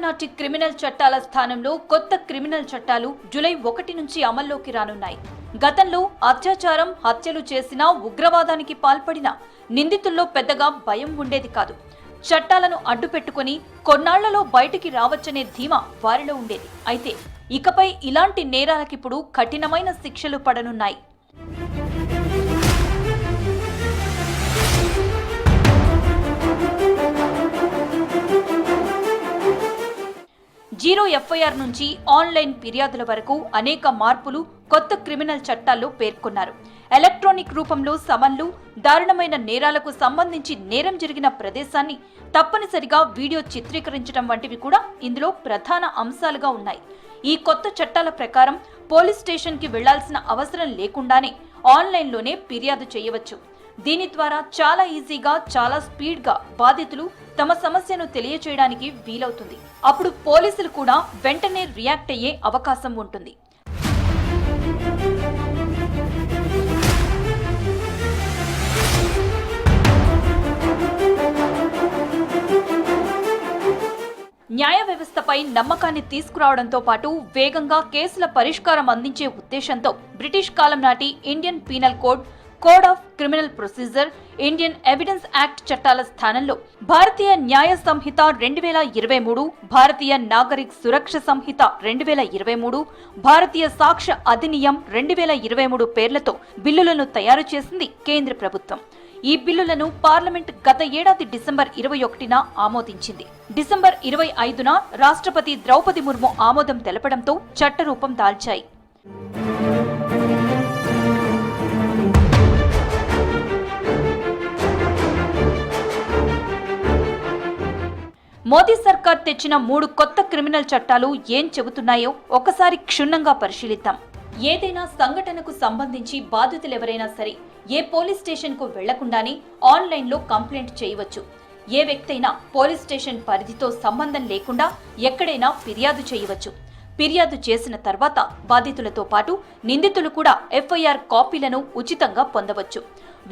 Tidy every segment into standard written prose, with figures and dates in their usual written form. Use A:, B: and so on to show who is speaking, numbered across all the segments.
A: ఆనాటి క్రిమినల్ చట్టాల స్థానంలో కొత్త క్రిమినల్ చట్టాలు జూలై 1 నుంచి అమల్లోకి రానున్నాయి. గతంలో అత్యాచారం, హత్యలు చేసినా, ఉగ్రవాదానికి పాల్పడిన నిందితుల్లో పెద్దగా భయం ఉండేది కాదు. చట్టాలను అడ్డుపెట్టుకుని కొన్నాళ్లలో బయటికి రావచ్చనే ధీమా వారిలో ఉండేది. అయితే ఇకపై ఇలాంటి నేరాలకిప్పుడు కఠినమైన శిక్షలు పడనున్నాయి. 0 FIR నుంచి ఆన్లైన్ ఫిర్యాదుల వరకు అనేక మార్పులు కొత్త క్రిమినల్ చట్టాల్లో పేర్కొన్నారు. ఎలక్ట్రానిక్ రూపంలో సమన్లు, దారుణమైన నేరాలకు సంబంధించి నేరం జరిగిన ప్రదేశాన్ని తప్పనిసరిగా వీడియో చిత్రీకరించడం వంటివి కూడా ఇందులో ప్రధాన అంశాలుగా ఉన్నాయి. ఈ కొత్త చట్టాల ప్రకారం పోలీస్ స్టేషన్కి వెళ్లాల్సిన అవసరం లేకుండానే ఆన్లైన్లోనే ఫిర్యాదు చేయవచ్చు. దీని ద్వారా చాలా ఈజీగా, చాలా స్పీడ్గా బాధితులు తమ సమస్యను తెలియచేయడానికి వీలవుతుంది. అప్పుడు పోలీసులు కూడా వెంటనే రియాక్ట్ అయ్యే అవకాశం ఉంటుంది. న్యాయ వ్యవస్థపై నమ్మకాన్ని తీసుకురావడంతో పాటు వేగంగా కేసుల పరిష్కారం అందించే ఉద్దేశంతో బ్రిటిష్ కాలం నాటి Indian penal code of criminal procedure, Indian evidence act చట్టాల స్థానంలో భారతీయ న్యాయ సంహిత 2023, భారతీయ నాగరిక సురక్ష సంహిత 2023, భారతీయ సాక్ష్య అధినియం 2023 పేర్లతో బిల్లులను తయారు చేసింది కేంద్ర ప్రభుత్వం. ఈ బిల్లులను పార్లమెంట్ గత ఏడాది డిసెంబర్ 21న ఆమోదించింది. డిసెంబర్ 25న రాష్ట్రపతి ద్రౌపది ముర్ము ఆమోదం తెలపడంతో చట్టరూపం దాల్చాయి. మోదీ సర్కార్ తెచ్చిన 3 కొత్త క్రిమినల్ చట్టాలు ఏం చెబుతున్నాయో ఒకసారి క్షుణ్ణంగా పరిశీలిద్దాం. ఏదైనా సంఘటనకు సంబంధించి బాధితులెవరైనా సరే ఏ పోలీస్ స్టేషన్కు వెళ్లకుండానే ఆన్లైన్లో కంప్లైంట్ చేయవచ్చు. ఏ వ్యక్తి అయినా పోలీస్ స్టేషన్ పరిధితో సంబంధం లేకుండా ఎక్కడైనా ఫిర్యాదు చేయవచ్చు. ఫిర్యాదు చేసిన తర్వాత బాధితులతో పాటు నిందితులు కూడా FIR కాపీలను ఉచితంగా పొందవచ్చు.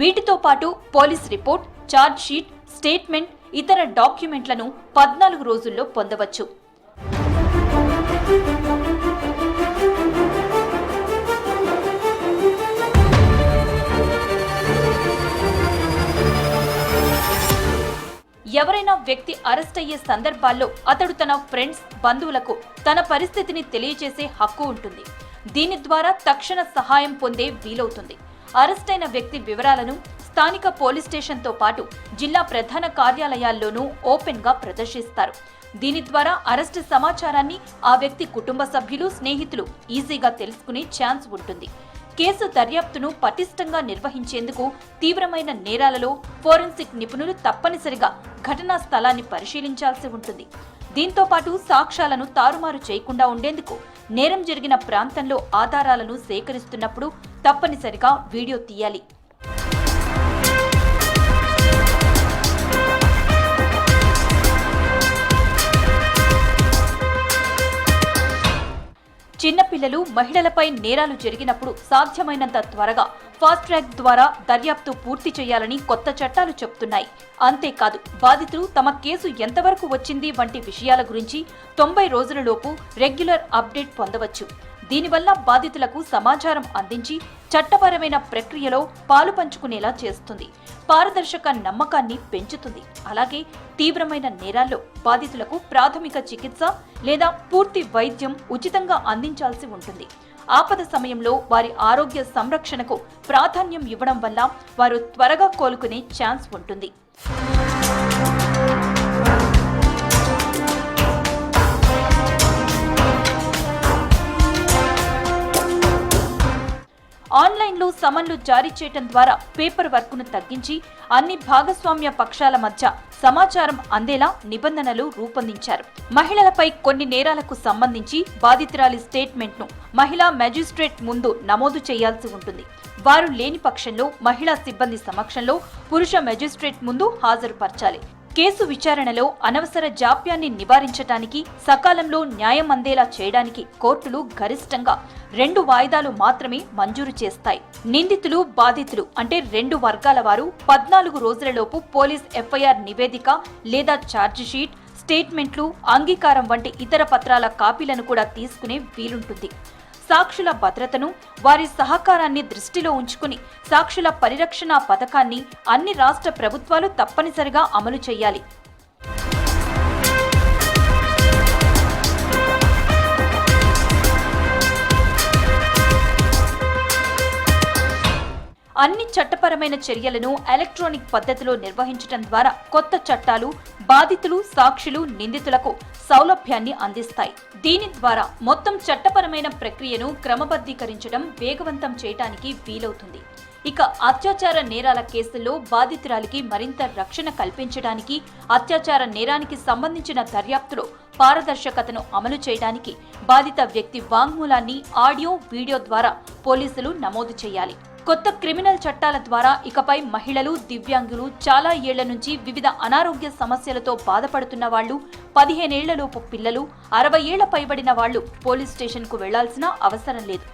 A: వీటితో పాటు police report, charge sheet, statement, ఇతర డాక్యుమెంట్లను 14 రోజుల్లో పొందవచ్చు. ఎవరైనా వ్యక్తి అరెస్ట్ అయ్యే సందర్భాల్లో అతడు తన ఫ్రెండ్స్, బంధువులకు తన పరిస్థితిని తెలియజేసే హక్కు ఉంటుంది. దీని ద్వారా తక్షణ సహాయం పొందే వీలవుతుంది. అరెస్ట్ అయిన వ్యక్తి వివరాలను స్థానిక పోలీస్ స్టేషన్తో పాటు జిల్లా ప్రధాన కార్యాలయాల్లోనూ ఓపెన్ గా ప్రదర్శిస్తారు. దీని ద్వారా అరెస్టు సమాచారాన్ని ఆ వ్యక్తి కుటుంబ సభ్యులు, స్నేహితులు ఈజీగా తెలుసుకునే ఛాన్స్ ఉంటుంది. కేసు దర్యాప్తును పటిష్టంగా నిర్వహించేందుకు తీవ్రమైన నేరాలలో ఫోరెన్సిక్ నిపుణులు తప్పనిసరిగా ఘటనా స్థలాన్ని పరిశీలించాల్సి ఉంటుంది. దీంతో పాటు సాక్ష్యాలను తారుమారు చేయకుండా ఉండేందుకు నేరం జరిగిన ప్రాంతంలో ఆధారాలను సేకరిస్తున్నప్పుడు తప్పనిసరిగా వీడియో తీయాలి. చిన్నపిల్లలు, మహిళలపై నేరాలు జరిగినప్పుడు సాధ్యమైనంత త్వరగా ఫాస్ట్ ట్రాక్ ద్వారా దర్యాప్తు పూర్తి చేయాలని కొత్త చట్టాలు చెబుతున్నాయి. అంతేకాదు, బాధితులు తమ కేసు ఎంతవరకు వచ్చింది వంటి విషయాల గురించి 90 రోజులలోపు రెగ్యులర్ అప్డేట్ పొందవచ్చు. దీనివల్ల బాధితులకు సమాచారం అందించి చట్టపరమైన ప్రక్రియలో పాలు పంచుకునేలా చేస్తుంది. పారదర్శక నమ్మకాన్ని పెంచుతుంది. అలాగే తీవ్రమైన నేరాల్లో బాధితులకు ప్రాథమిక చికిత్స లేదా పూర్తి వైద్యం ఉచితంగా అందించాల్సి ఉంటుంది. ఆపద సమయంలో వారి ఆరోగ్య సంరక్షణకు ప్రాధాన్యం ఇవ్వడం వల్ల వారు త్వరగా కోలుకునే ఛాన్స్ ఉంటుంది. ఆన్లైన్లో సమన్లు జారీ చేయడం ద్వారా పేపర్ వర్క్ను తగ్గించి అన్ని భాగస్వామ్య పక్షాల మధ్య సమాచారం అందేలా నిబంధనలు రూపొందించారు. మహిళలపై కొన్ని నేరాలకు సంబంధించి బాధితురాలి స్టేట్మెంట్ను మహిళా మెజిస్ట్రేట్ ముందు నమోదు చేయాల్సి ఉంటుంది. వారు లేని పక్షంలో మహిళా సిబ్బంది సమక్షంలో పురుష మెజిస్ట్రేట్ ముందు హాజరుపరచాలి. కేసు విచారణలో అనవసర జాప్యాన్ని నివారించడానికి, సకాలంలో న్యాయం అందేలా చేయడానికి కోర్టులు గరిష్టంగా 2 వాయిదాలు మాత్రమే మంజూరు చేస్తాయి. నిందితులు, బాధితులు అంటే 2 వర్గాల వారు 14 రోజులలోపు పోలీస్ FIR నివేదిక లేదా ఛార్జ్ షీట్, స్టేట్మెంట్లు, అంగీకారం వంటి ఇతర పత్రాల కాపీలను కూడా తీసుకునే వీలుంటుంది. సాక్షుల భద్రతను, వారి సహకారాన్ని దృష్టిలో ఉంచుకుని సాక్షుల పరిరక్షణ పథకాన్ని అన్ని రాష్ట్ర ప్రభుత్వాలు తప్పనిసరిగా అమలు చేయాలి. అన్ని చట్టపరమైన చర్యలను ఎలక్ట్రానిక్ పద్ధతిలో నిర్వహించడం ద్వారా కొత్త చట్టాలు బాధితులు, సాక్షులు, నిందితులకు సౌలభ్యాన్ని అందిస్తాయి. దీని ద్వారా మొత్తం చట్టపరమైన ప్రక్రియను క్రమబద్ధీకరించడం, వేగవంతం చేయడానికి వీలవుతుంది. ఇక అత్యాచార నేరాల కేసుల్లో బాధితురాలికి మరింత రక్షణ కల్పించడానికి, అత్యాచార నేరానికి సంబంధించిన దర్యాప్తులో పారదర్శకతను అమలు చేయడానికి బాధిత వ్యక్తి వాంగ్మూలాన్ని ఆడియో, వీడియో ద్వారా పోలీసులు నమోదు చేయాలి. కొత్త క్రిమినల్ చట్టాల ద్వారా ఇకపై మహిళలు, దివ్యాంగులు, చాలా ఏళ్ల నుంచి వివిధ అనారోగ్య సమస్యలతో బాధపడుతున్న వాళ్లు, 15 ఏళ్లలోపు పిల్లలు, 60 ఏళ్ల పైబడిన వాళ్లు పోలీస్ స్టేషన్కు వెళ్లాల్సిన అవసరం లేదు.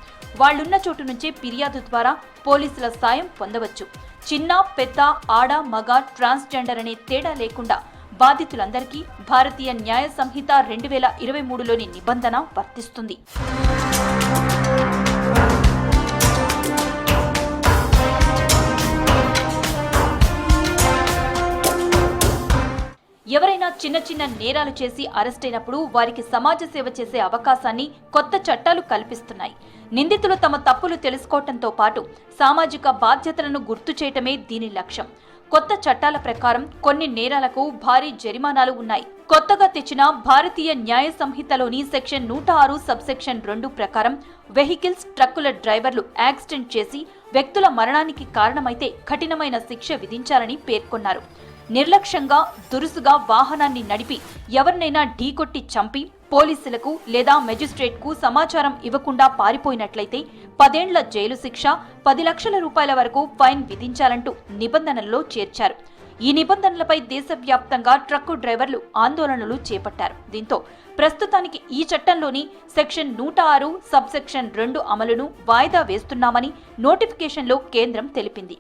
A: వాళ్లున్న చోటు నుంచే ఫిర్యాదు ద్వారా పోలీసుల సాయం పొందవచ్చు. చిన్న, పెద్ద, ఆడ, మగ, ట్రాన్స్జెండర్ అనే తేడా లేకుండా బాధితులందరికీ భారతీయ న్యాయ సంహిత 2023లోని నిబంధన వర్తిస్తుంది. ఎవరైనా చిన్న చిన్న నేరాలు చేసి అరెస్ట్ అయినప్పుడు వారికి సమాజ సేవ చేసే అవకాశాన్ని కొత్త చట్టాలు కల్పిస్తున్నాయి. నిందితులు తమ తప్పులు తెలుసుకోవడంతో పాటు సామాజిక బాధ్యతలను గుర్తు చేయటమే దీని లక్ష్యం. కొత్త చట్టాల ప్రకారం కొన్ని నేరాలకు భారీ జరిమానాలు ఉన్నాయి. కొత్తగా తెచ్చిన భారతీయ న్యాయ సంహితలోని సెక్షన్ 106 సబ్సెక్షన్ 2 ప్రకారం వెహికల్స్, ట్రక్కుల డ్రైవర్లు యాక్సిడెంట్ చేసి వ్యక్తుల మరణానికి కారణమైతే కఠినమైన శిక్ష విధించాలని పేర్కొన్నారు. నిర్లక్ష్యంగా, దురుసుగా వాహనాన్ని నడిపి ఎవరినైనా ఢీకొట్టి చంపి పోలీసులకు లేదా మెజిస్ట్రేట్కు సమాచారం ఇవ్వకుండా పారిపోయినట్లయితే 10 ఏళ్ల జైలు శిక్ష, 10 లక్షల రూపాయల వరకు ఫైన్ విధించాలంటూ నిబంధనల్లో చేర్చారు. ఈ నిబంధనలపై దేశవ్యాప్తంగా ట్రక్కు డ్రైవర్లు ఆందోళనలు చేపట్టారు. దీంతో ప్రస్తుతానికి ఈ చట్టంలోని సెక్షన్ 106 సబ్సెక్షన్ 2 అమలును వాయిదా వేస్తున్నామని నోటిఫికేషన్లో కేంద్రం తెలిపింది.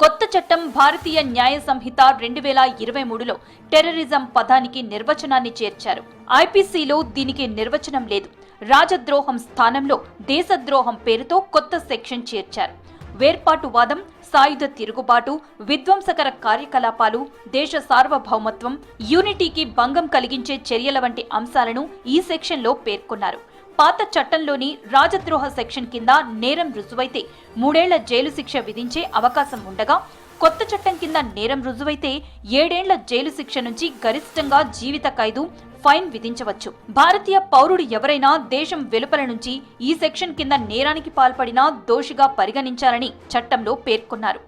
A: కొత్త చట్టం భారతీయ న్యాయ సంహిత 2023లో టెర్రరిజం పదానికి నిర్వచనాన్ని చేర్చారు. ఐపీసీలో దీనికి నిర్వచనం లేదు. రాజద్రోహం స్థానంలో దేశద్రోహం పేరుతో కొత్త సెక్షన్ చేర్చారు. వేర్పాటువాదం, సాయుధ తిరుగుబాటు, విధ్వంసకర కార్యకలాపాలు, దేశ సార్వభౌమత్వం, యూనిటీకి భంగం కలిగించే చర్యల వంటి అంశాలను ఈ సెక్షన్లో పేర్కొన్నారు. పాత చట్టంలోని రాజద్రోహ సెక్షన్ కింద నేరం రుజువైతే 3 ఏళ్ల జైలు శిక్ష విధించే అవకాశం ఉండగా, కొత్త చట్టం కింద నేరం రుజువైతే 7 ఏళ్ల జైలు శిక్ష నుంచి గరిష్టంగా జీవిత ఖైదు, ఫైన్ విధించవచ్చు. భారతీయ పౌరుడు ఎవరైనా దేశం వెలుపల నుంచి ఈ సెక్షన్ కింద నేరానికి పాల్పడినా దోషిగా పరిగణించాలని చట్టంలో పేర్కొన్నారు.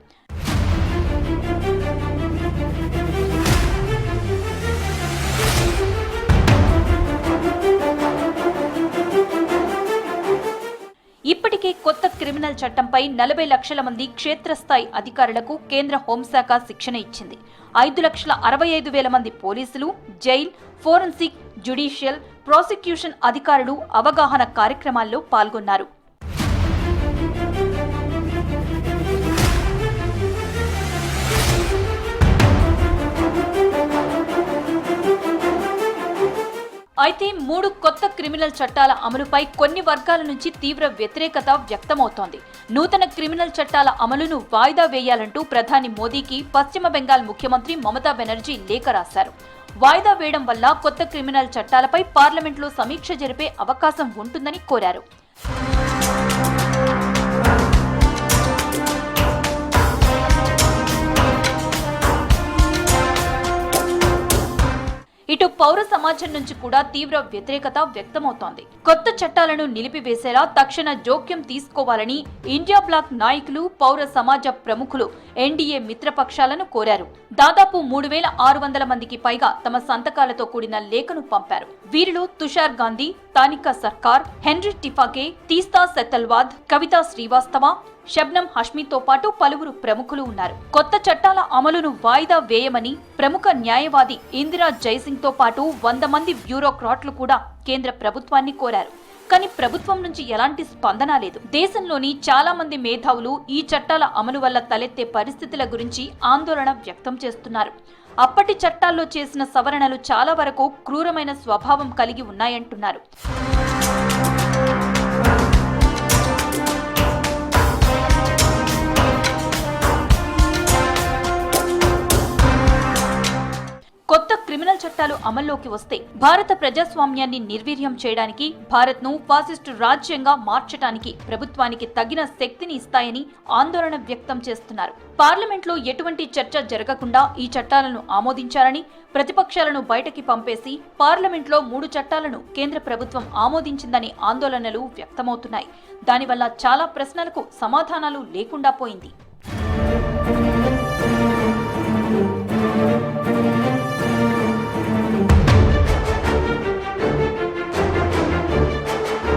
A: ఇప్పటికే కొత్త క్రిమినల్ చట్టంపై 40 లక్షల మంది క్షేత్రస్థాయి అధికారులకు కేంద్ర హోంశాఖ శిక్షణ ఇచ్చింది. 5,65,000 మంది పోలీసులు, జైల్, ఫోరెన్సిక్, జ్యుడిషియల్, ప్రాసిక్యూషన్ అధికారులు అవగాహన కార్యక్రమాల్లో పాల్గొన్నారు. అయితే 3 కొత్త క్రిమినల్ చట్టాల అమలుపై కొన్ని వర్గాల నుంచి తీవ్ర వ్యతిరేకత వ్యక్తమవుతోంది. నూతన క్రిమినల్ చట్టాల అమలును వాయిదా వేయాలంటూ ప్రధాని మోదీకి పశ్చిమ బెంగాల్ ముఖ్యమంత్రి మమతా బెనర్జీ లేఖ రాశారు. వాయిదా వేయడం వల్ల కొత్త క్రిమినల్ చట్టాలపై పార్లమెంట్లో సమీక్ష జరిపే అవకాశం ఉంటుందని కోరారు. ఇటు పౌర సమాజం నుంచి కూడా తీవ్ర వ్యతిరేకత వ్యక్తమవుతోంది. కొత్త చట్టాలను నిలిపివేసేలా తక్షణ జోక్యం తీసుకోవాలని ఇండియా బ్లాక్ నాయకులు, పౌర సమాజ ప్రముఖులు ఎన్డీఏ మిత్రపక్షాలను కోరారు. దాదాపు 3,600 మందికి పైగా తమ సంతకాలతో కూడిన లేఖను పంపారు. వీరిలో తుషార్ గాంధీ, తానికా సర్కార్, హెన్రీ టిఫాకే, తీస్తా సెతల్వాద్, కవితా శ్రీవాస్తవ, షబ్నం హష్మీతో పాటు పలువురు ప్రముఖులు ఉన్నారు. కొత్త చట్టాల అమలును వాయిదా వేయమని ప్రముఖ న్యాయవాది ఇందిరా జైసింగ్ తో పాటు 100 మంది బ్యూరోక్రాట్లు కూడా కేంద్ర ప్రభుత్వాన్ని కోరారు. కానీ ప్రభుత్వం నుంచి ఎలాంటి స్పందన లేదు. దేశంలోని చాలా మంది మేధావులు ఈ చట్టాల అమలు వల్ల తలెత్తే పరిస్థితుల గురించి ఆందోళన వ్యక్తం చేస్తున్నారు. అప్పటి చట్టాల్లో చేసిన సవరణలు చాలా వరకు క్రూరమైన స్వభావం కలిగి ఉన్నాయంటున్నారు. కొత్త క్రిమినల్ చట్టాలు అమల్లోకి వస్తే భారత ప్రజాస్వామ్యాన్ని నిర్వీర్యం చేయడానికి, భారత్ను ఫాసిస్టు రాజ్యంగా మార్చడానికి ప్రభుత్వానికి తగిన శక్తిని ఇస్తాయని ఆందోళన వ్యక్తం చేస్తున్నారు. పార్లమెంట్లో ఎటువంటి చర్చ జరగకుండా ఈ చట్టాలను ఆమోదించారని, ప్రతిపక్షాలను బయటకి పంపేసి పార్లమెంట్లో 3 చట్టాలను కేంద్ర ప్రభుత్వం ఆమోదించిందని ఆందోళనలు వ్యక్తమవుతున్నాయి. దానివల్ల చాలా ప్రశ్నలకు సమాధానాలు లేకుండా పోయింది.